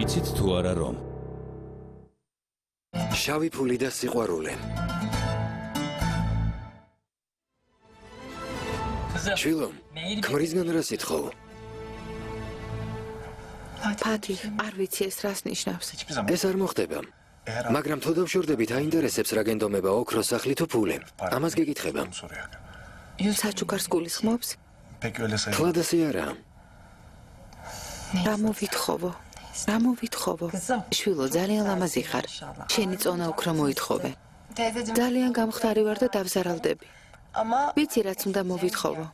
იცით თუ არა რომ შავი ფული და სიყვარული. შვილო, ქმრისგან რა სიტყვა? ფათი, არ ვიცი ეს რას ნიშნავს. ეს არ მოხდება. მაგრამ თუ დავშორდებით აინტერესებს რა გენდომება ოქროს სახლი თუ ფული. ამას გეკითხება. საჩუქარს გულისხმობს? თლადასი არა. რა მოვითხოვო? რა მოვითხოვო? შვილო, ძალიან ლამაზი ხარ. შენი წონა უფრო მოითხოვე. ძალიან გამხდარი ვარ და დავზარალდები. ვიცი რაც უნდა მოვითხოვო.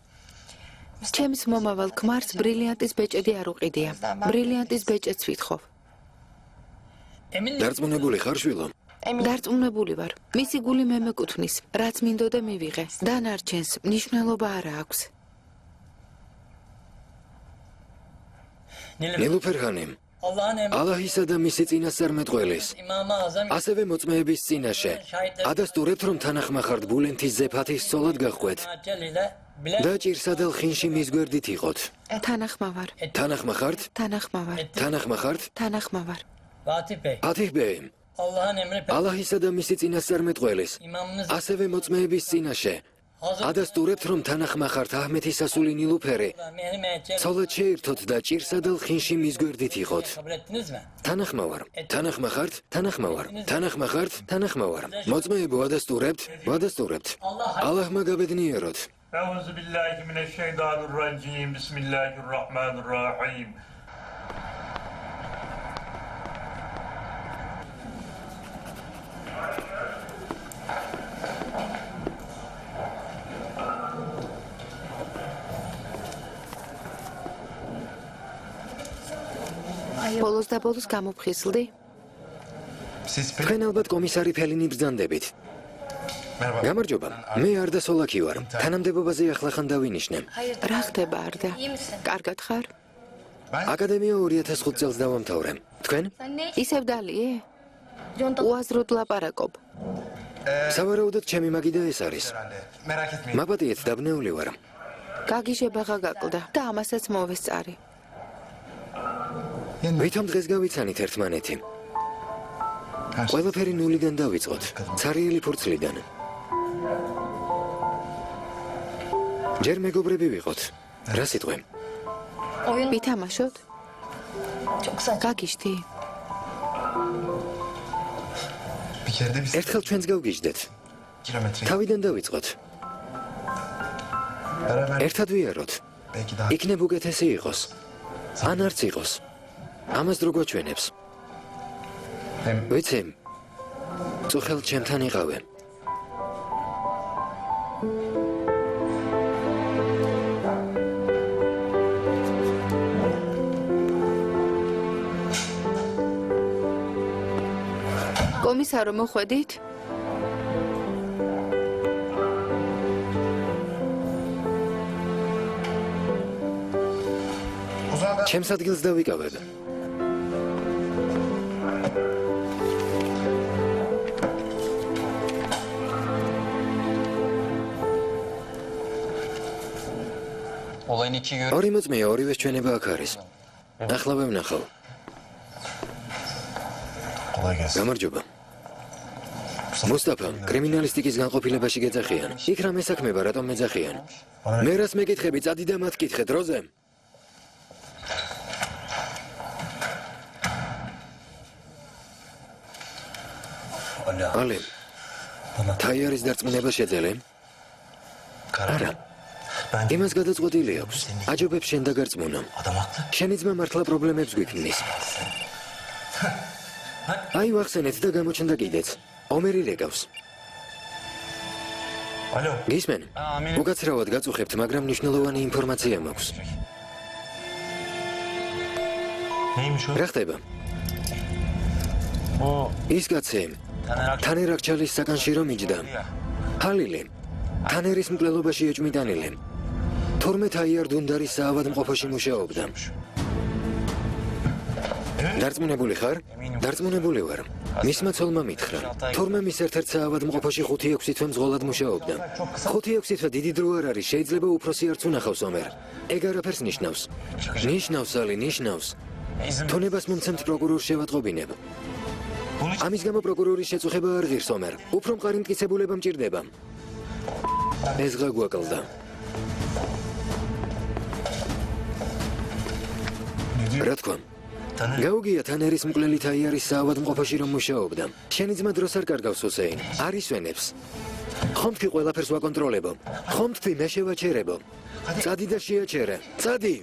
ჩემს მომავალ ქმარს ბრილიანტის ბეჭედი არ უყიდია. ბრილიანტის ბეჭედს ვითხოვ. დარწმუნებული ხარ შვილო? დარწმუნებული ვარ. მისი გული მე მეკუთვნის. რაც მინდოდა მივიღე. დანარჩენს მნიშვნელობა არ აქვს. ნილუფერ-ხანი, ალაჰისა და მისი წინასწარმეტყველის, ასევე მოწმეების წინაშე, ადასტურებთ, რომ თანახმახართ ბულენთის ზეფათის სწოლად გაჰყვეთ და ჭირსადელ ხინში მის გვერდით იყოთ. თანახმავარ. თანახმახართ? თანახმავარ. თანახმახართ? თანახმავარ. ფათიჰ ბეი, ალაჰისა და მისი წინასწარმეტყველის, ასევე მოწმეების წინაშე, ადასტურებთ, რომ თანახმახართ აჰმეთი სასული ნილუფერი, ცოლად შეირთოთ და ჭირსადელ ხინში მის გვერდით იყოთ. თანახმავარ. თანახმახართ? თანახმავარ. თანახმახართ? თანახმავარ. მოწმეებო, ადასტურებთ? ვადასტურებთ. ალაჰმა გაბედნიეროთ. أعوذ بالله من الشيطان الرجيم بسم الله الرحمن الرحيم ბოლოს და ბოლოს გამოფხიზლდი? თქვენ ალბათ კომისარი ფელინი ბრძანდებით. გამარჯობა, მე არდა სოლაკი ვარ. თანამდებობაზე ახლახან დავინიშნე. რა ხდება არდა? კარგად ხარ? აკადემია 2005 წელს დავამთავრე. თქვენ? ისევ დალიე? უაზროდ ლაპარაკობ. სავარაუდოდ ჩემი მაგიდა ეს არის. მაპატიეთ, დაბნეული ვარ. გაგიჟებაღა გაკლდა და ამასაც მოვესწარი. ვითომ დღეს გავიცანით ერთმანეთი. ყველაფერი ნულიდან დავიწყოთ, ცარიელი ფურცლიდან. ჯერ მეგობრები ვიყოთ. რა სიტყვი? ვითამაშოთ? გაგიჟდი? ერთხელ ჩვენს გავგიჟდეთ. თავიდან დავიწყოთ. ერთად ვიაროთ. იქნებ უკეთესი იყოს. ან არც იყოს. ამას დრო გვაჩვენებს. ვიცი, წუხელთ ჩემთან იყავე. კომისარო, მოხვედით? ჩემს ადგილს დავიკავებ. ორი მოწმეა, ორივეს ჩვენება აქ არის. ახლა ვევნახავ. გამარჯობა. მუსტაფა, კრიმინალისტიკის განყოფილებაში გეძახიან. იქ რა მესაქმება, რატომ მეძახიან? მე რას მეკითხები, წადი და მათ კითხე დროზე. ალი, თაიარის დარწმუნება შეძელე? არა. იმას გადაწყვეტილი აქვს. აჯობებს შენ დაგარწმუნა. შენი ძმა მართლა პრობლემებს გვიქმნის. აი ვახსენეთ და გამოჩნდა კიდეც. ომერი რეკავს. გისმენ? უკაცრავად გაწუხებთ, მაგრამ მნიშვნელოვანი ინფორმაცია მაქვს. რა ხდება? ის კაცი თანერაკჩალის საკანშირო მიჯდა. ჰალილი, თანერის მკვლელობაში ეჭვმიტანილი. 12 აიარ დუნდარის საავადმყოფოში მუშაობდა. დარწმუნებული ხარ? დარწმუნებული ვარ. მისმა ცოლმა მითხრა. თორმე მის ერთ-ერთ საავადმყოფოში 5-6 თვე მძღოლად მუშაობდა. 5-6 თვე დიდი დრო არ არის, შეიძლება უფროსი არც უნახავს ომერ. ეგ არაფერს ნიშნავს. ნიშნავს, ალი, ნიშნავს. თონებას მომცემთ პროკურორს შევატყობინებ. ამის გამო პროკურორის შეწუხება არ ღირს ომერ. უფრო მყარი მტკიცებულება მჭირდება. ეს ღა გვაკლდა. რა თქვა? გაუგია თანერის მკვლელი თაიარის საავადმყოფოში რომ მუშაობდა. შენი ძმა დროს არ კარგავს უსეინ. არ ისვენებს. ხომ თქვი ყველაფერს ვაკონტროლებო. ხომ თქვი მე შევაჩერებო. წადი და შეაჩერე. წადი.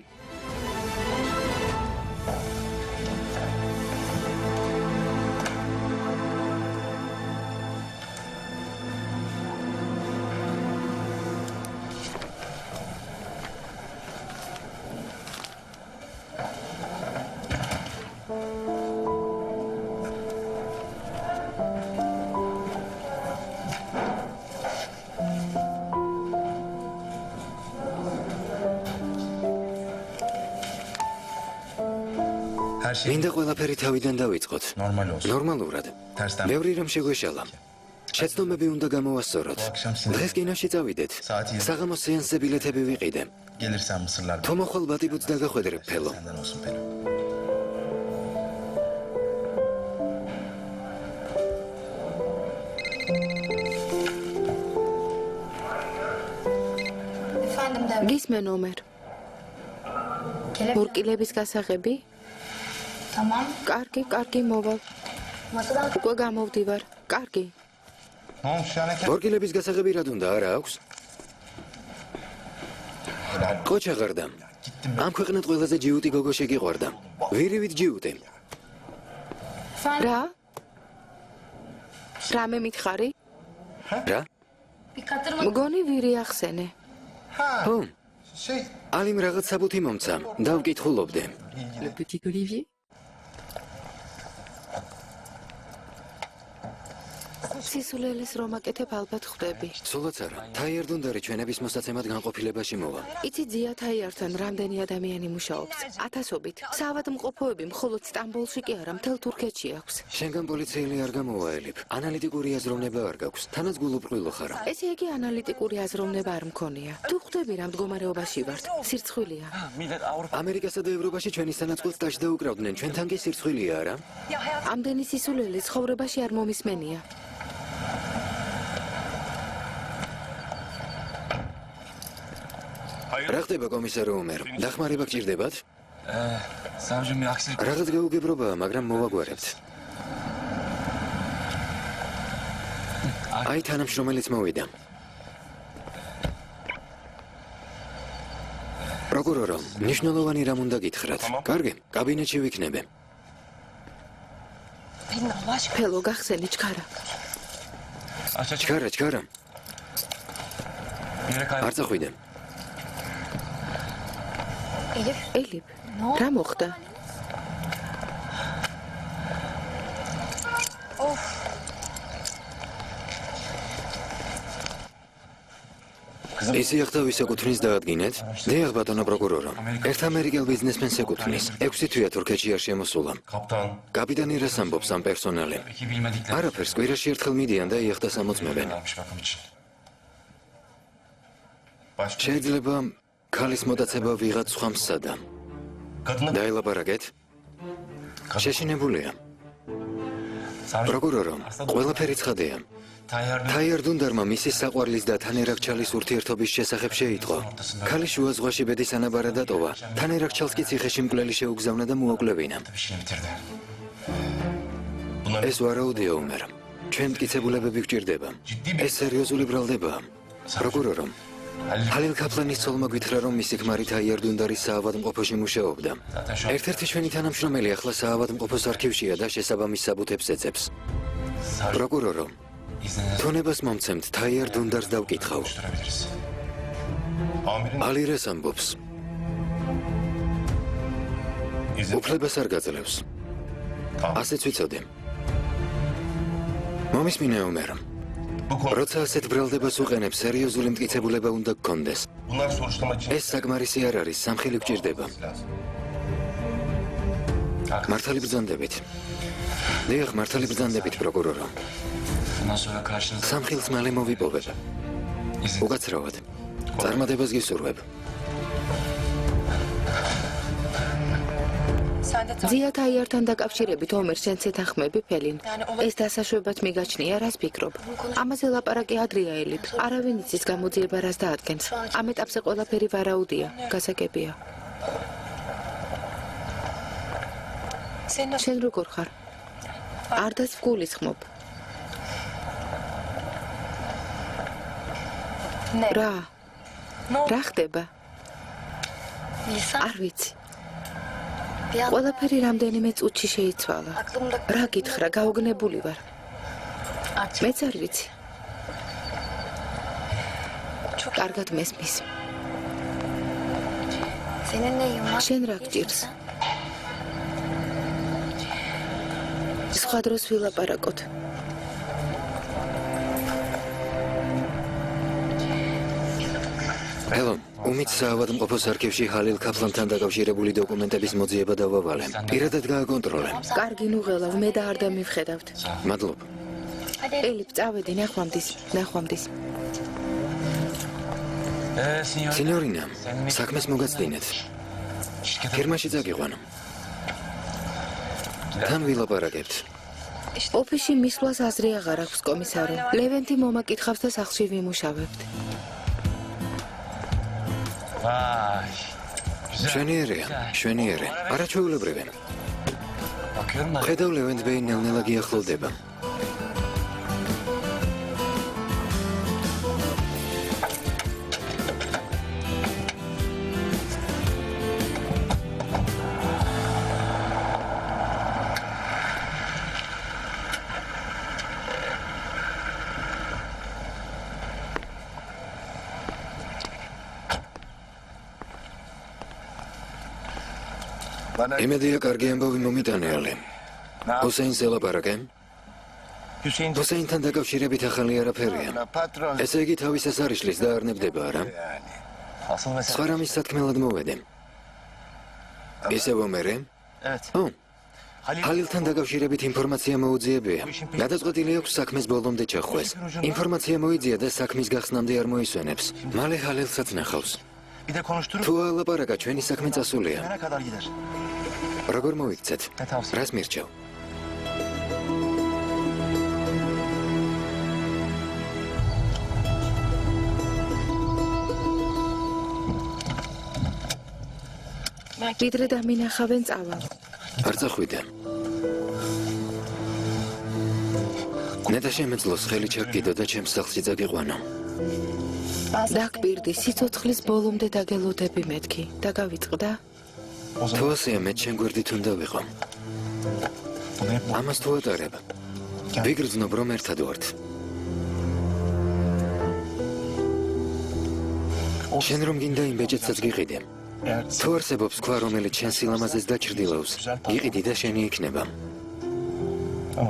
მინდა ყველაფერი თავიდან დავიწყოთ. ნორმალურად. ბევრი რამ შეგვეშალა. შეცდომები უნდა გამოვასწოროთ. დღეს კინოში წავიდეთ. საღამოს სეანსზე ბილეთები ვიყიდე. თუ მოხვალ ბატიბუც დაგახვედრებ ფელო. გისმენ ომერ. ბურკილების გასაღები? კარგი, მოვალ. უკვე გამოვდივარ. კარგი. ბურკილების გასაღები რა უნდა, არა აქვს? ყოჩა ღარდა. ამ ქვეყნად ყველაზე ჯიუტი გოგო შეგიყვარდა. ვირივით ჯიუტი. რა? რამე მითხარი? რა? მგონი ვირი ახსენე. ხო. ალიმ რაღაც საბუთი მომცა. დავკითხულობდე. Le petit Olivier? სისულელის რომ აკეთებ ალბათ ხვდები. სულაც არა. თაიარდუნდარი ჩვენების მოსაცემად განყოფილებაში მოვა. იცი ძია თაიართან რამდენი ადამიანი მუშაობს? ათასობით. საავადმყოფოები მხოლოდ სტამბოლში კი არა, მთელ თურქეთში აქვს. შენგან პოლიციელი არ გამოვაელებ. ანალიტიკური აზროვნება არ გაქვს. თანაც გულუბრყვილო ხარ. ესე იგი ანალიტიკური აზროვნება არ მქონია. თუ ხვდები რა მდგომარეობაში ვართ? სირცხვილია. ამერიკასა და ევროპაში ჩვენი სანაცვლოდ სტაჟს დაუკრავდნენ. ჩვენთან კი სირცხვილია არა? ამდენი სისულელი ცხოვრებაში არ მომისმენია. რა ხდება კომისარო ომერ? დახმარება გჭირდებათ? რაღაც გაუგებრობაა, მაგრამ მოვაგვარებთ. აი თანამშრომელიც მოვიდა. პროკურორო, მნიშვნელოვანი რამ უნდა გითხრათ. კარგი, კაბინეტში ვიქნები. ფელო გახსენი ჩქარა. ჩქარა. არ წახვიდე. ელიფ, რა მოხდა? ისი ახთავის ეკუთვნის დაადგინეთ? დიახ ბატონო პროკურორო. ერთ ამერიკელ ბიზნესმენს ეკუთვნის. 6 თვეა თურქეთში არ შემოსულა. კაპიტანი რას ამბობს ამ პერსონალი? არაფერს, კვირაში ერთხელ მიდიან და იახტას ამოწმებენ. შეიძლება ქალის მოტაცება ვიღაც სხვამ სცადა. დაელაპარაკეთ? შეშინებულია. პროკურორო, ყველაფერი ცხადია. თაიარდუნდარმა მისი საყვარლის და თანერაგჩალის ურთიერთობის შესახებ შეიტყო. ქალი შუა ზღვაში ბედის ანაბარა დატოვა. თანერაგჩალს კი ციხეში მკვლელი შეუგზავნა და მოუკლევინა. ეს ვარაუდია ომერ. ჩვენ მტკიცებულებები გვჭირდება. ეს სერიოზული ბრალდებაა. პროკურორო, ჰალილ ქაპლანის ცოლმა გითხრა, რომ მისი ქმარი თაიარდუნდარის საავადმყოფოში მუშაობდა. ერთ-ერთი ჩვენი თანამშრომელი ახლა საავადმყოფოს არქივშია და შესაბამის საბუთებს ეძებს. პროკურორო, თონებას მომცემთ თაიარდუნდარს დავკითხავ. ალირეს ამბობს. უფლებას არ გაძლევს. ასეც ვიცოდე. მომისმინე ომერ. როცა ასეთ ბრალდებას უყენებ, სერიოზული მტკიცებულება უნდა გქონდეს. ეს საკმარისი არ არის, სამხილი გჭირდება. მართალი ბრძანდებით. დიახ, მართალი ბრძანდებით, პროკურორო. სამხილს მალე მოვიპოვებ. უკაცრავად. წარმატებას გისურვებ. ძიათ აიართან დაკავშირებით ომერ შენც ეთანხმები ფელინ. ეს დასაშვებად მიგაჩნია, რას ფიქრობ? ამაზე ლაპარაკი ადრეა ელით. არავინ იცის გამოძიება რას დაადგენს. ამ ეტაპზე ყველაფერი ვარაუდია, გასაგებია. შენ როგორ ხარ? არ დას ვგულისხმობ. რა? რა ხდება? არ ვიცი. ყველაფერი რამდენიმე წუთში შეიცვალა. რა გითხრა, გაოგნებული ვარ. მეც არ ვიცი. კარგად მესმის. შენ რა გჭირს? სხვა დროს ვილაპარაკოთ. Hello, უმით საავადმყოფოს არქივში ჰალილ ქაფლანთან დაკავშირებული დოკუმენტების მოძიება დავავალე. პირადად გააკონტროლე. კარგი ნუღელავ, მე და არ დამივხედავთ. მადლობა. ელიფ, წავედი, ნახვამდის. სინიორინა, საქმეს მოგაცდინეთ. ფირმაში წაგიყვანო. თან ვილაპარაკებთ. ოფისში მისვლას აზრი აღარ აქვს კომისარო. ლევენტი მომაკითხავს და სახლში ვიმუშავებთ. შვენიერე, არაჩვეულებრივი. ხედავ ლევენტ ბეი ნელ-ნელა გიახლოვდება. იმედია კარგი ამბავი მომიტანეალე. ჰუსეინს ელაპარაკე? ჰუსეინთან დაკავშირებით ახალი არაფერია. ესე იგი თავის ეს არიშლის და არ ნებდება, არა? სხვა რამის სათქმელად მოვედე. ისევ ომერე? ჰალილთან დაკავშირებით ინფორმაცია მოუძიებია. გადაწყვეტილი აქვს საქმეს ბოლომდე ჩახვეს. ინფორმაცია მოიძია და საქმის გახსნამდე არ მოისვენებს. მალე ჰალილსაც ნახავს. თუ ალაპარაკა, ჩვენი საქმე წასულია. როგორ მოიქცეთ? რას მირჩევ? ვიდრე დამინახავენ წავალ. არ წახვიდე. ნეტა შემეძლოს ხელი ჩაგკიდო და ჩემს სახლში წაგიყვანო. დაგპირდი, სიცოცხლის ბოლომდე დაგელოდები მეთქი. დაგავიწყდა? თუ ასეა, მე ჩემ გვერდით უნდა ვიყო. ამას თუ ატარებ, ვიგრძნობ, რომ ერთად ვართ. შენ რომ გინდა იმ ბეჭედსაც გიყიდე. თუ არსებობს ქვა, რომელიც შენ სილამაზეს დაჩრდილავს, იყიდი და შენი იქნება.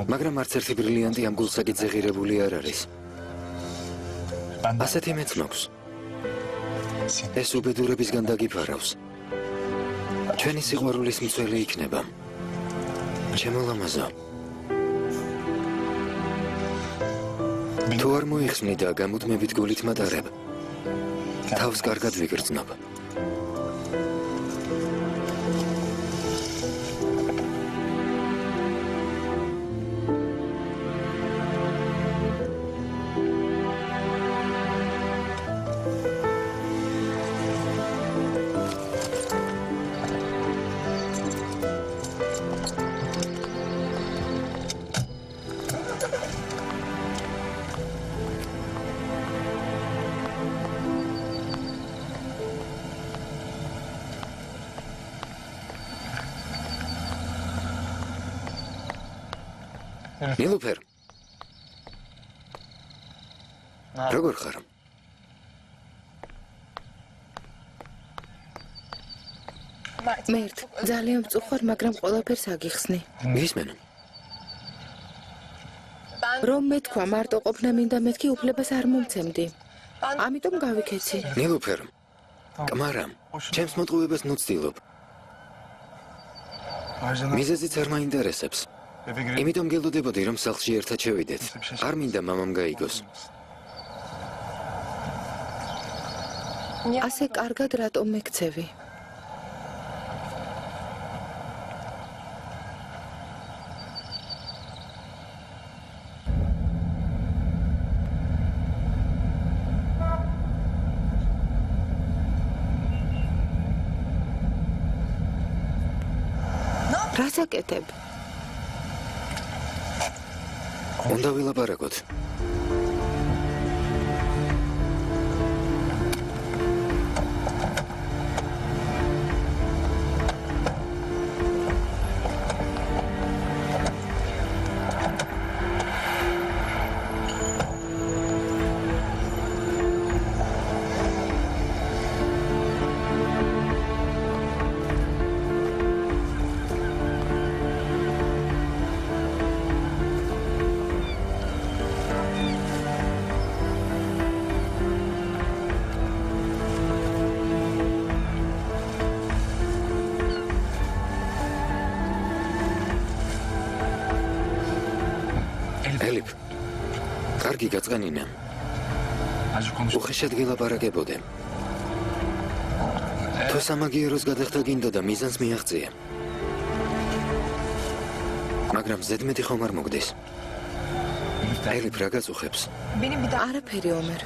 მაგრამ არც ერთი ბრილიანტი ამ გულსაკითხზე ღირებული არ არის. ასეთი მეც მაქვს. ეს უბედურებისგან დაგიფარავს. ჩვენი სიყვარულის მცველი იქნება. ჩემო ლამაზო. თუ არ მოიხსნი და გამუდმებით გულით მატარებ, თავს კარგად ვიგრძნობ. ნილუფერ. როგორ ხარ? მერტ, ძალიან ვწუხარ, მაგრამ ყველაფერს აგიხსნი. გისმენ. რომ მეთქვა მარტო ყოფნა მინდა მეთქი უფლებას არ მომცემდი. ამიტომ გავიქეცი. ნილუფერ. კმარა, ჩემს მოტყუებას ნუ ცდილობ. მიზეზიც არ მაინტერესებს. იმიტომ გელოდებოდი, რომ სახლში ერთად შევიდეთ. არ მინდა მამამ გაიგოს. ასე კარგად რატომ მეკცევი? რას აკეთებ? უნდა ვილაპარაკოთ. ელიფ, კარგი გაწყენინა. უხეშად ვილაპარაკებოდე. თუ სამაგიეროს გადახდა გინდა და მიზანს მიაღწია. მაგრამ ზედმეტი ხომ არ მოგდეს. ელიფ, რა გაწუხებს? არაფერი ომერ.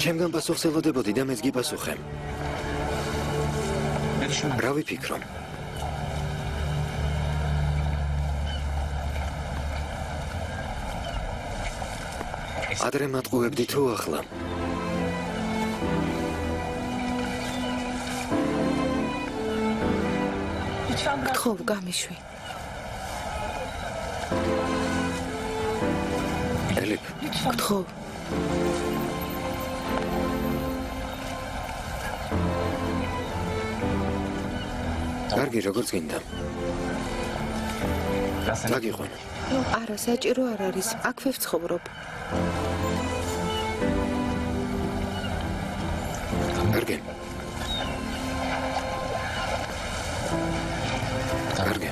ჩემგან პასუხს ელოდებოდი და მეც გიპასუხე. რა ვიფიქრო? ადრე მატყუებდი თუ ახლა? გთხოვ, გამიშვი. ელიფ, გთხოვ. კარგი, როგორც გინდა. დაგიყვან. არა, საჭირო არ არის. აქვე ვცხოვრობ. კარგი. კარგი.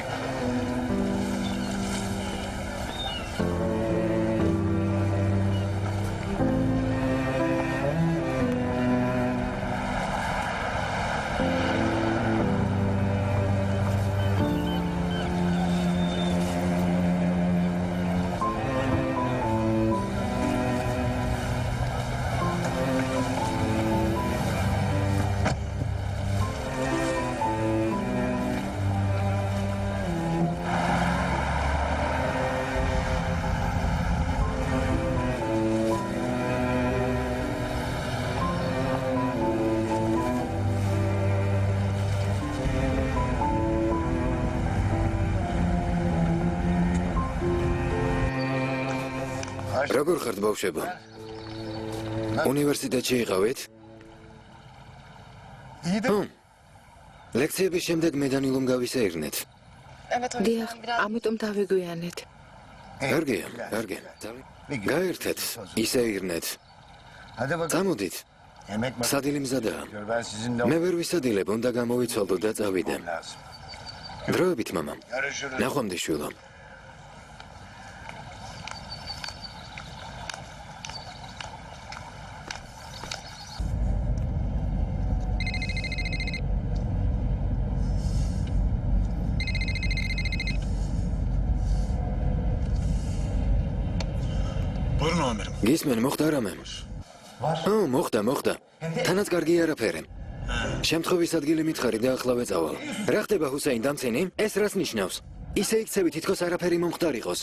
როგორ ხართ ბავშვებო? უნივერსიტეტში იყავით? ლექციების შემდეგ მე და ნილუმ გავისეირნეთ. დიახ, ამიტომ დავიგვიანეთ. კარგია, კარგი. გაერთეთ, ისეირნეთ. წამოდით. სადილი მზადაა. მე ვერ ვისადილებ, უნდა გამოვიცვალო და წავიდე. დროებით, მამა. ნახვამდის შვილო. გისმენ, მოხდა რამე? მოხდა. თანაც კარგი არაფერი. შემთხვევის ადგილი მითხარი და ახლავე წავალ. რა ხდება, ჰუსეინ, დამცინი? ეს რას ნიშნავს? ისე იქცევი, თითქოს არაფერი მომხდარიყოს.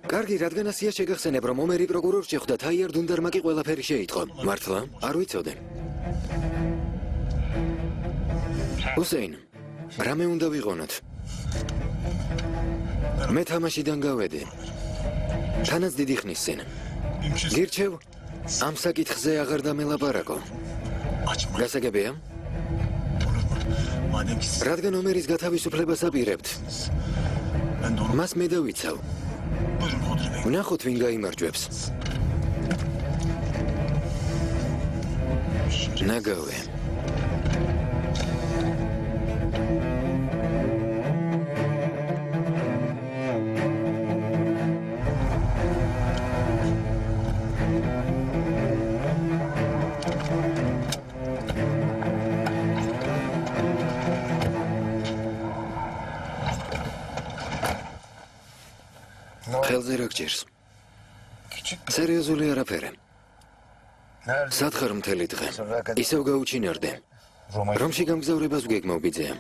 კარგი, რადგან ასია შეგახსენებ, რომ ომერი პროკურორს შეხვდა, თაიარ დუნდარმა კი ყველაფერი შეიტყო. მართლა? არ ვიცოდე. ჰუსეინ, რამე უნდა ვიყონოთ? მე თამაშიდან გავედი. თანაც დიდი ხნის წინ. გირჩევ, ამ საკითხზე აღარ დამელაპარაკო. გასაგებია? რადგან ომერის გათავისუფლებას აპირებთ, მას მე დავიცავ. ვნახოთ, ვინ გაიმარჯვებს. ნაგავე. ხელზე რა გჭირს? სერიოზული არაფერი. სათხარ მთელი დღე. ისევ გაუჩინარდე. რომში გამგზავრებას ვგეგმავ ბიძეა.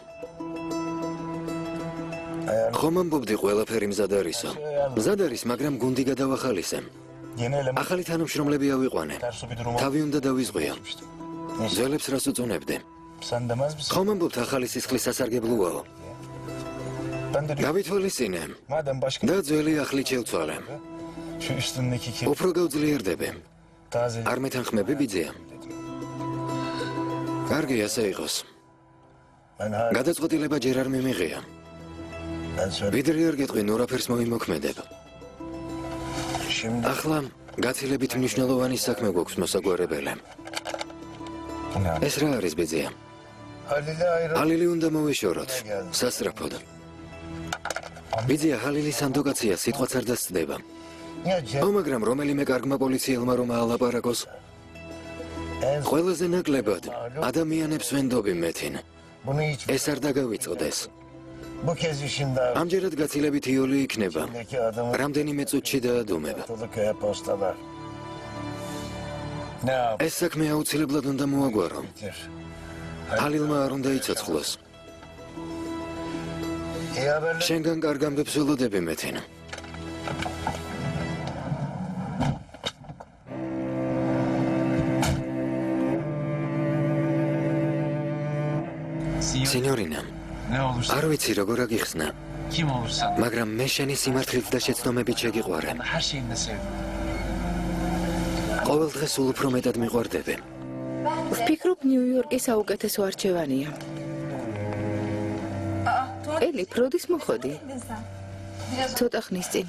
ხომ ამბობდი ყველაფერი მზად არისო. მზად არის, მაგრამ გუნდი გადავახალისე. ახალი თანამშრომლები ავიყვანე. თავი უნდა დავიზღვიო. ძველებს რას უწუნებდი? ხომ ამბობთ ახალი სისხლის სასარგებლოა. გავითვალისწინე და ძველი ახლით შევცვალე. უფრო გავძლიერდები. არ მეთანხმები ბიძია? კარგი, ასე იყოს. გადაწყვეტილება ჯერ არ მიმიღია. ვიდრე არ გეტყვი ნორაფერს მოიმოქმედებ. ახლა გაცილებით მნიშვნელოვანი საქმე გვაქვს მოსაგვარებელი. ეს რა არის ბიძია? ჰალილი უნდა მოვეშოროთ, სასწრაფოდ. ბიძია, ჰალილის ანდოკაცია სიტყვაც არ დასწდება. მაგრამ რომელიმე კარგმა პოლიციელმა რომ აალაპარაკოს, ყველაზე ნაკლებად ადამიანებს ვენდობი მეთინ. ეს არ დაგავიწყდეს. ამჯერად გაცილებით იოლი იქნება. რამდენიმე წუთში დაადუმებ. ეს საქმე აუცილებლად უნდა მოაგვარო. ჰალილმა არ უნდა იცოცხლოს. შენგან კარგ ამბებს ველოდები მეთინ. სინიორინა, არ ვიცი როგორ აგიხსნა, მაგრამ მე შენი სიმართლით და შეცდომებით შეგიყვარე. ყოველ დღეს სულ უფრო მეტად მიყვარდები. ვფიქრობ, ნიუ-იორკი საუკეთესო არჩევანია. ელი, პროდის მოხოდი? ცოტა ხნის წინ.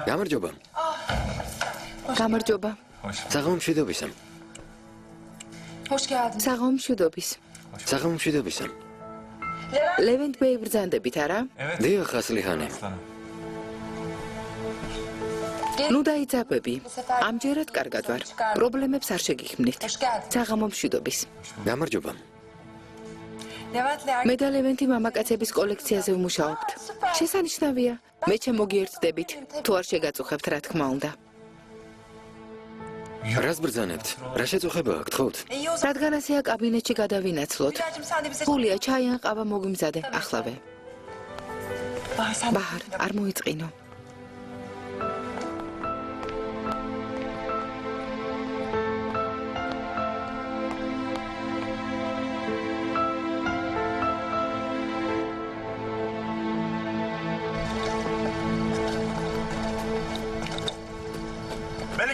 გამარჯობა. გამარჯობა. საღამომშვიდობისა. საღამომშვიდობის. საღამომშვიდობისა. ლევენტ ბეი ბრძანდებით, არა? დიახ, ასლიხანი. ნუ დაიძაბები. ამჯერად კარგად ვარ. პრობლემებს არ შეგიქმნით. საღამომშვიდობის. გამარჯობა. მე და ლევენტი მამაკაცების კოლექციაზე ვმუშაობთ. შესანიშნავია. მე შემოგიერთდებით. თუ არ შეგაწუხებთ, რა თქმა უნდა. რას ბრძანებთ? რა შეწუხება აქვს, გთხოვთ? რადგან ასეა კაბინეტში გადავინაცვლოთ. გულია, ჩაი ან ყავა მოგიმზადე, ახლავე. ბაჰარ, არ მოიწყინო.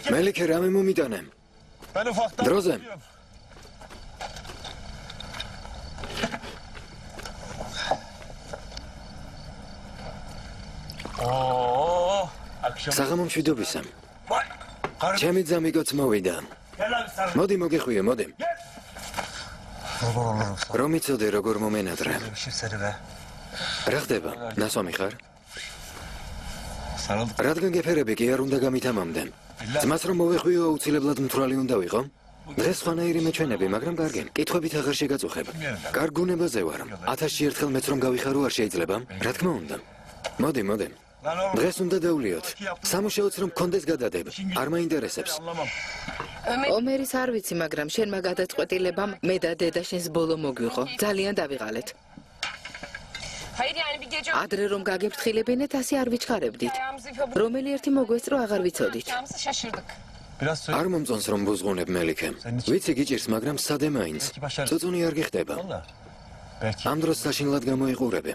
მელიქე, რამე მომიტანე? დროზე. საღამომშვიდობისა. ჩემი ძამიგოც მოვიდა. მოდი მოგეხვიე, მოდი. რომ იცოდე როგორ მომენატრე. რა ხდება? ნასვამი ხარ? რადგან გეფერები კი არ უნდა გამითამამდე. ძმას რომ მოვეხვიო, აუცილებლად მთვრალი უნდა ვიყო. დღეს სხვანაირი მეჩვენები, მაგრამ კარგი. კითხვებით აღარ შეგაწუხებ. კარგ გუნებაზე ვარ. 1000-ში ერთხელ მეც რომ გავიხარო არ შეიძლება? რა თქმა უნდა. მოდი, მოდი. დღეს უნდა დავლიოთ. სამუშაოც რომ გქონდეს გადადებ. არ მაინტერესებს. ომერის არ ვიცი, მაგრამ შენმა გადაწყვეტილებამ მე და დედა შენს ბოლო მოგვიღო. ძალიან დავიღალეთ. ადრე რომ გაგეფრთხილებინეთ, ასე არ ვიჩქარებდით. რომელი ერთი მოგვესწრო, აღარ ვიცოდით. არ მომწონს რომ ბუზღუნებ მელიქე. ვიცი გიჭირს, მაგრამ სადე მაინც. წუწუნი არ გიხდება. ამ დროს საშინლად გამოიყურები.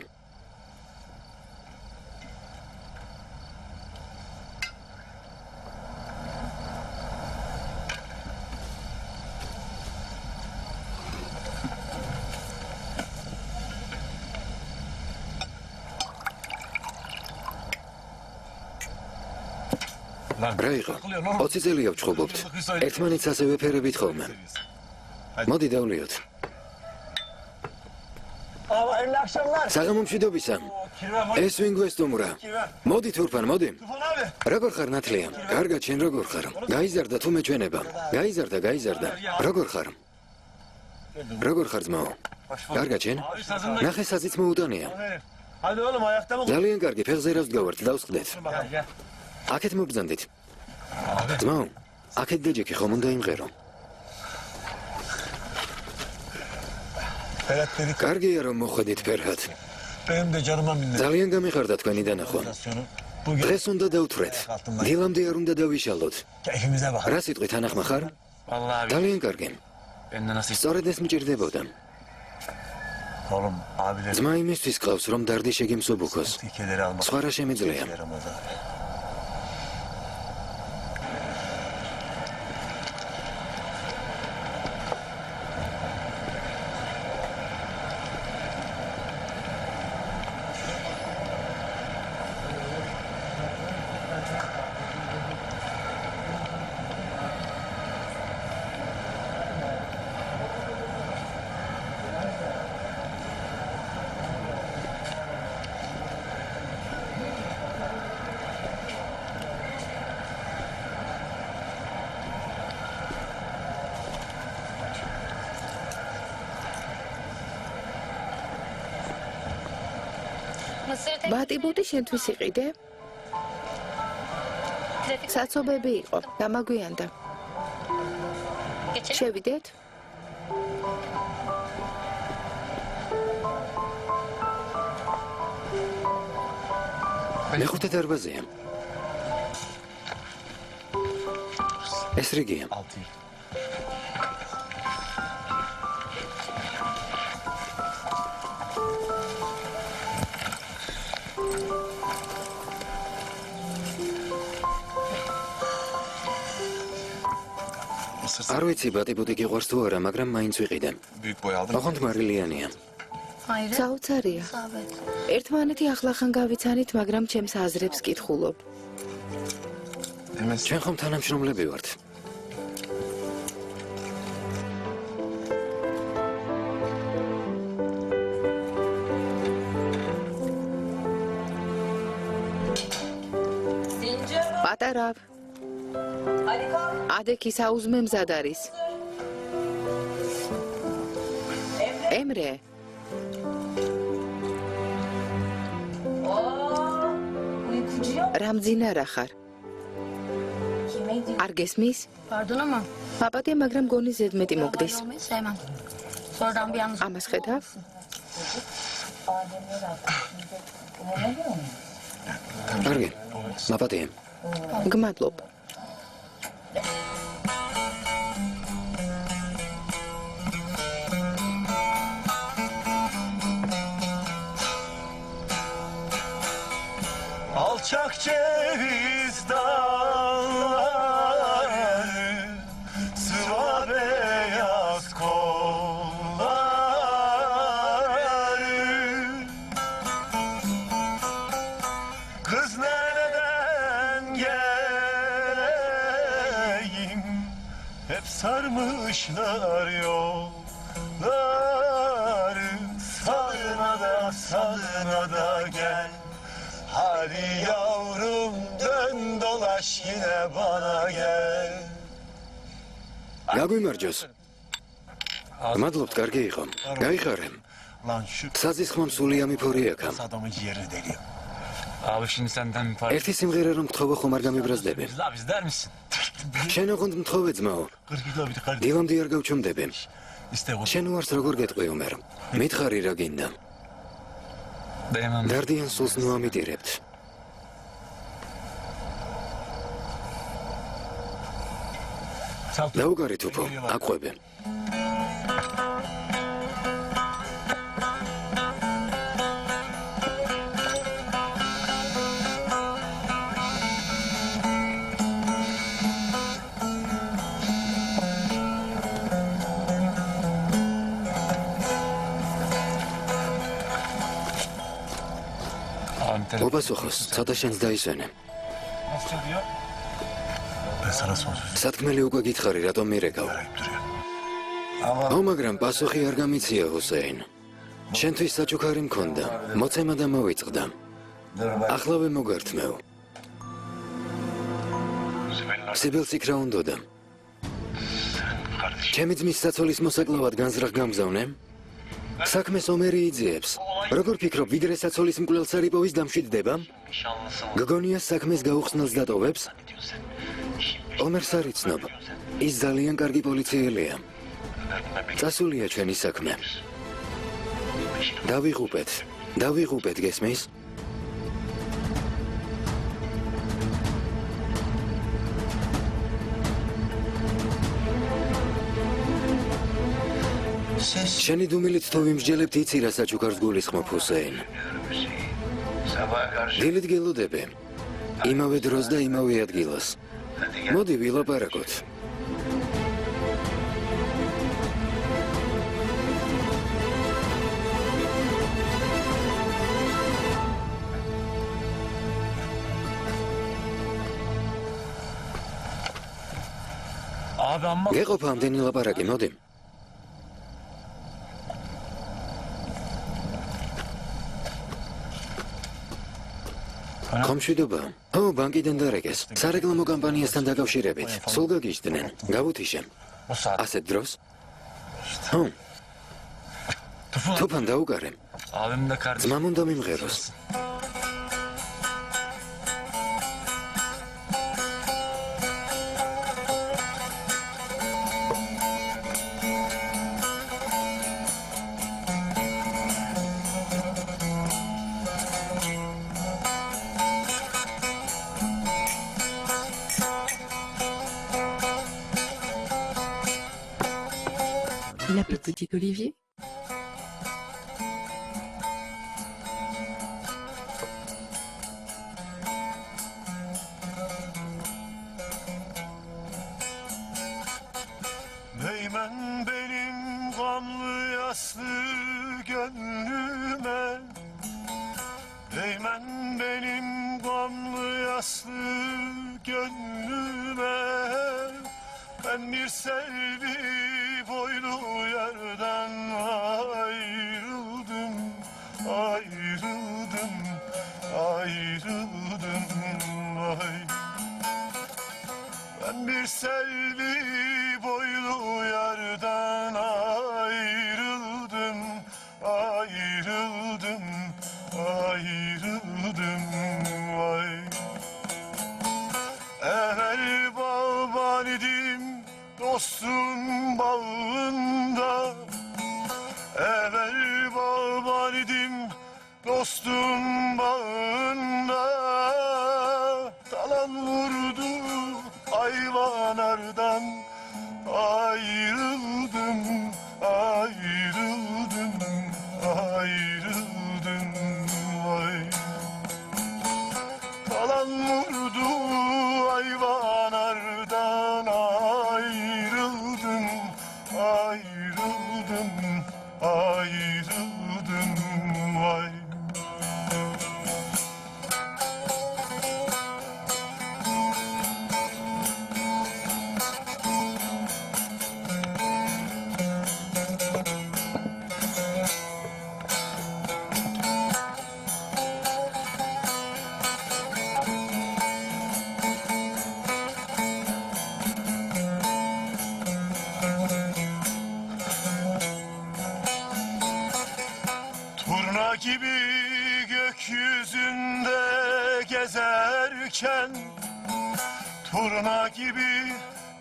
რა იყო? 20 წელია ვჩხუბობთ. ერთმანეთს ასე ვეფერებით ხოლმე. მოდი დავლიოთ. საღამომშვიდობისა. ეს ვინ გვესტუმრა? მოდი თურფან, მოდი. როგორ ხარ ნათლია? კარგად, შენ როგორ ხარ? გაიზარდა თუ მეჩვენება? გაიზარდა. როგორ ხარ? როგორ ხარ ძმაო? კარგად შენ? ნახე საზიც მოუტანია. ძალიან კარგი, ფეხზე რა ვდგავართ, დავსხდეთ. აქეთ მობრძანდით. ძმაო, აქეთ დაჯექი ხომ უნდა იმღერო. კარგია რომ მოხვედით ფერჰად. benim de canıma minnet. ძალიან გამიხარდა თქვენი დანახვა. დღეს უნდა დავთვრეთ. დილამდე არ უნდა დავიშალოთ. Keyfimize bak. რა სიტყვით თანახმა ხარ? ძალიან კარგი. სწორედ ეს მჭირდებოდა. Oğlum abilerim ძმა იმისთვის ყავს რომ დარდი შეგიმსუბუქოს. tikeleri almak. სხვა რა შემიძლია. Ramazan. ბატიბუტი შენთვის იყიდე? საცობები იყო, დამაგვიანდა. შევიდეთ? მეხუთე დარბაზია. ეს რიგია. 6. არ ვიცი ბატიბუტი გიყვარს თუ არა, მაგრამ მაინც ვიყიდე. Büyük boy aldım. ოღონდ მარილიანია. საოცარია. ერთმანეთი ახლახან გავიცანით, მაგრამ ჩემს აზრებს კითხულობ. ჩვენ ხომ თანამშრომლები ვართ. პატარა. ადექი საუზმე მზად არის. ემრე. რამძინა ხარ? არ გესმის? Pardon ama. პაპატია, მაგრამ გონი ზედმეტი მოგდის. Sevmem. Sonradan bir yalnız. ამას ხედავ? კარგი. ლაპატია. გმადლობ. Alçak ceviz dağları, sıva beyaz kolları. Kız nereden geleyim, hep sarmışlar yolları. Sağına da gel. Hadi yavrum dön dolaş yine bana gel. გაგვიმარჯოს. მადლობთ, კარგი იყო. გაიხარე. Lan şu საზისხმომ სული ამიფორი აქა. adamın yerini deliyim. Abi şimdi senden bir parça. ერთი სიმღერა რომ მთხოვო ხომ არ გამიბრაზდები. Abi izler misin? შენ ოღონდ მთხოვე ძმაო. 40 kilo bir kardeş. დილამდე არ გავჩუმდები. İste o. შენ უარს როგორ გეტყვი უმერ. მითხარი რა გინდა. Dayanam. დარდიან სულს ნუამიტირებთ. დაუგარით უფრო, აყვები. ოპასუხოს, ცოტა შენს დაისვენე. Nasıl diyor? Ben sana son söz სათქმელი უკვე გითხარი, რატომ მირეკავ. verip duruyor. ო, მაგრამ პასუხი არ გამიცია, ჰუსეინ. შენთვის საჩუქარი მქონდა, მოცემა და მოვიწყდა. ახლავე მოგართმევ. სიბილს იქ რა უნდოდა? ჩემი ძმის საცოლის მოსაკლავად განზრახ გამგზავნე? საქმეს ომერი იძიებს. როგორ ფიქრობ, ვიდრე საცოლის მკვლელს არ იპოვის დამშვიდდება? გგონია საქმეს გაუხსნელს დატოვებს? ომერს არ იცნობ. ის ძალიან კარგი პოლიციელია. წასულია ჩვენი საქმე. დავიღუპეთ, გესმის? შენი დუმილით თუ ვიმსჯელებთ იცი რა საჩუქარს გულისხმობ ჰუსეინ. დილით გელოდები. იმავე დროს და იმავე ადგილას. მოდი ვილაპარაკოთ. გეყოფ ამდენი ლაპარაკი, მოდი. ხომშვიდობა. ბანკიდან დარეგეს. სარეკლამო კამპანიასთან დაკავშირებით. სულ გაგიჟდნენ. გავუთიშე. ასეთ დროს? თოფან დაუკარე. ძმამ უნდა მიმღეროს. Petit Olivier. Değmen benim gamlı yaslı gönlüme. Değmen benim gamlı yaslı gönlüme. Ben bir selvi boylu yerden ayrıldım, ayrıldım, ayrıldım, ay. Ben bir selvi boylu yerden ayrıldım, ayrıldım, ayrıldım, ay. Evvel bağban idim dostum bağında, evvel bağban idim dostum bağında. Dalan vurdu hayvanlardan, ayrıldım, ayrıldım, ayrıldım, ay. Dalan vurdu hayvanlardan, ayrıldım, ayrıldım, ayrıldım, ay. Turna gibi gökyüzünde gezerken, turna gibi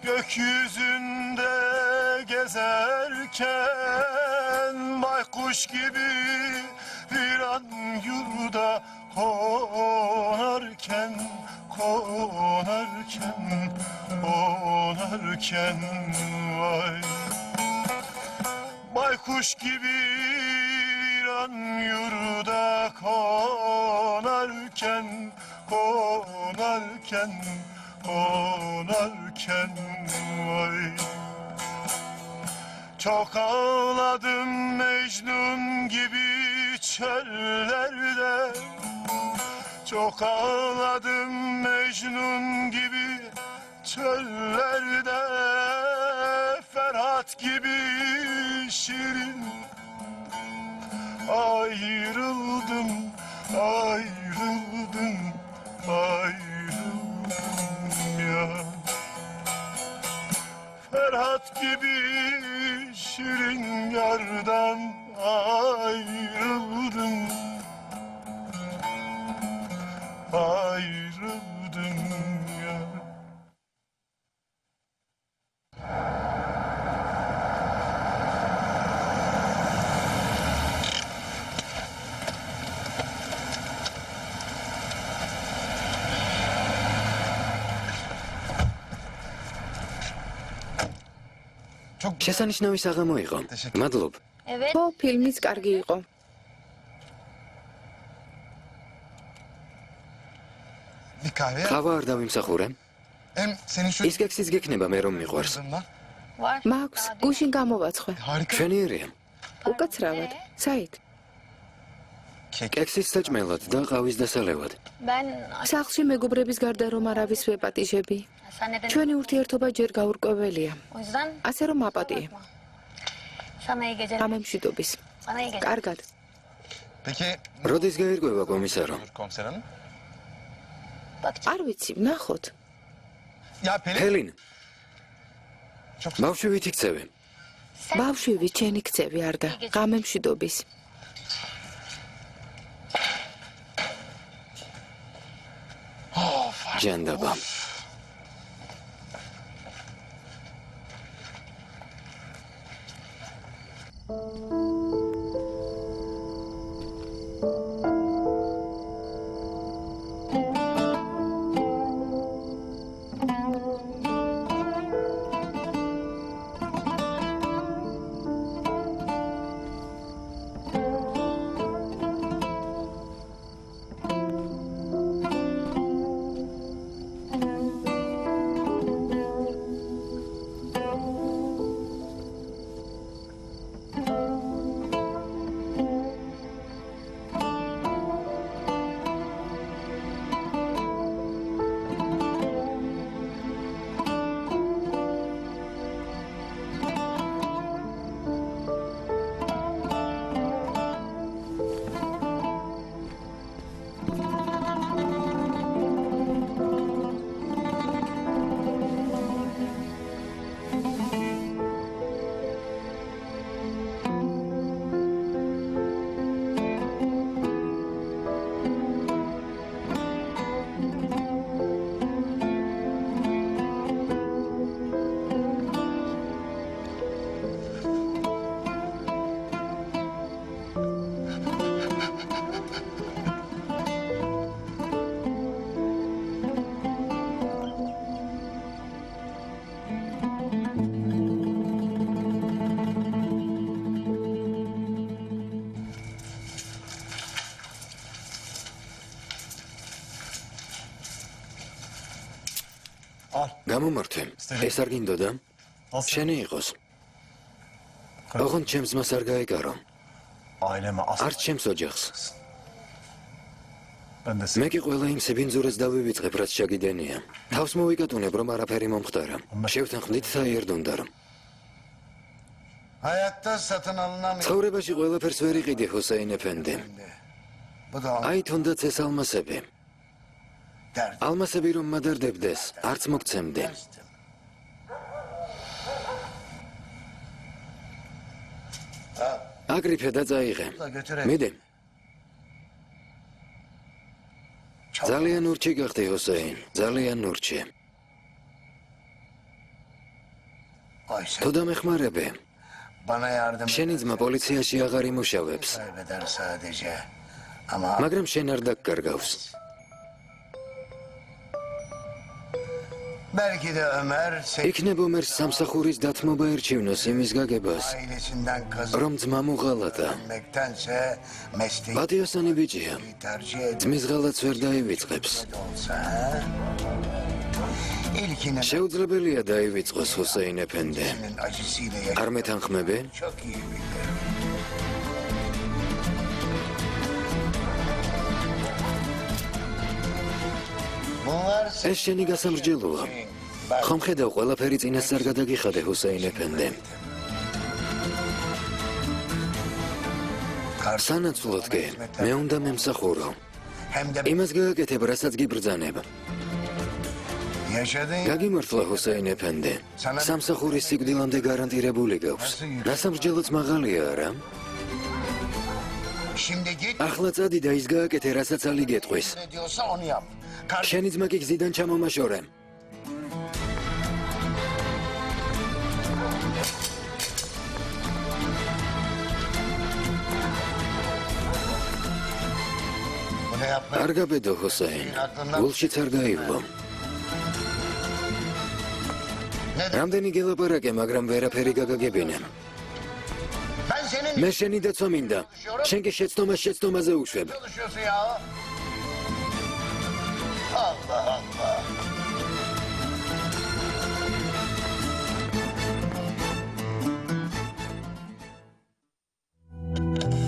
gökyüzünde gezerken, baykuş gibi bir an yurda konarken, konarken, konarken, vay. Baykuş gibi bir an yurda konarken, konarken, konarken, vay. Çok ağladım Mecnun gibi çöllerde, çok ağladım Mecnun gibi çöllerde. Ferhat gibi şirin ayrıldım, ayrıldım, ayrıldım ya. Ferhat gibi şirin yardan ayrıldım, ayrıldım ya. შესანიშნავი საღამო იყო. მადლობ. Evet. ხო, ფილმიც კარგი იყო. Bir kahve. ყავა არ დავიმსახურე. Hem senin şu ის კექსიც გექნება მე რომ მიყვარს. kızınla. Var. მაქვს, გუშინ გამოვაცხვე. Harika. ჩვენიერია. უკაცრავად. საით? კექსის საჭმელად და ყავის დასალევად. Ben სახლში მეგობრების გარდა რომ არავის ვეპატიჟები. sen neden? ჩვენი ურთიერთობა ჯერ გაურკვეველია. O yüzden ასე რომ აპატიე. sana iyi geceler. გამემშვიდობის. Sana iyi geceler. კარგად. Peki როდის გაირკვევა კომისარო? komiser hanım? არ ვიცი, ნახოთ. Ya Pelin. ჰელინ, Çok ბავშვივით იქცევი. ბავშვი ჩენი ქცევი არ და გამემშვიდობის. ჯანდაბა. გამომართვე. ეს არ გინდოდა? შენი იყოს. ოღონდ ჩემს მას არ გაეკარო. Aileme asla. არც ჩემს ოჯახს. Ben de მე კი ყველა იმ სიბინძურეს დავივიწყებ, რაც შეგიდენია. თავს მოვიკატუნებ, რომ არაფერი მომხდარა. შევთანხმდით საერთოდ რომ. Hayatta satın alınamıyor. ცხოვრებაში ყველაფერს ვერ იყიდი, ჰუსეინ ეფენდი. Bu da აი თუნდაც ეს ალმასები. dert. ალმასები რომ მადარდებდეს, არც მოგცემდი. აგრიფე და წაიღე. Da götürelim. მიდი. ძალიან ურჩი გახდი, ჰუსეინ. ძალიან ურჩი. Ayşe თუ დამეხმარები, bana yardım შენი ძმა პოლიციაში აღარ იმუშავებს, kaybeder sadece. Ama მაგრამ შენ არ დაგკარგავს. belki de Ömer იქნებ ომერს სამსახურის დათმობა ერჩივნოს imის გაგებას, ailesinden რომ ძმა მოღალატა. kazanmaktanse mesleği პატიოსანი ბიჭია, tercih ძმის ღალატს ვერ დაივიწყებს. olsa. İlkine შეუძლებელია დაივიწყოს, ჰუსეინ ეფენდი. acısıyla არ მეთანხმები? çok iyi bilir. Bunlar ეს შენი გასამრჯელოა. ხომ ხედავ, ყველაფერი წინასწარ გადაგიხადე, ჰუსეინ ეფენდი. სანაცვლოდ კი, მე უნდა მემსახურო. hem de იმას გააკეთებ, რასაც გიბრძანებ. yaşadığın გაგიმართლა, ჰუსეინ ეფენდი. სამსახურის სიკვდილამდე გარანტირებული გაქვს. გასამრჯელოც მაღალია, არა? şimdi git ახლა წადი და ის გააკეთე, რასაც ალი გეტყვის. ne diyorsa onu yap. Kardeşim შენი ძმა კი გზიდან ჩამომაშორე. bunu yapma. არ გაბედო, ჰუსეინ. გულშიც არ გაივლო. Ne რამდენი გელაპარაკე, მაგრამ ვერაფერი გაგაგებინე. Ben senin მე შენი დაცვა მინდა. შენ კი შეცდომაზე უშვებ. çalışıyorsun ya. Allah Allah.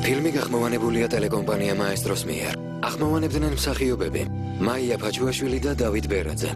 ფილმი გახმოვანებულია ტელეკომპანია მაესტროს მიერ. ახმოვანებდნენ მსახიობები: მაია ფაჩუაშვილი და დავით ბერაძე.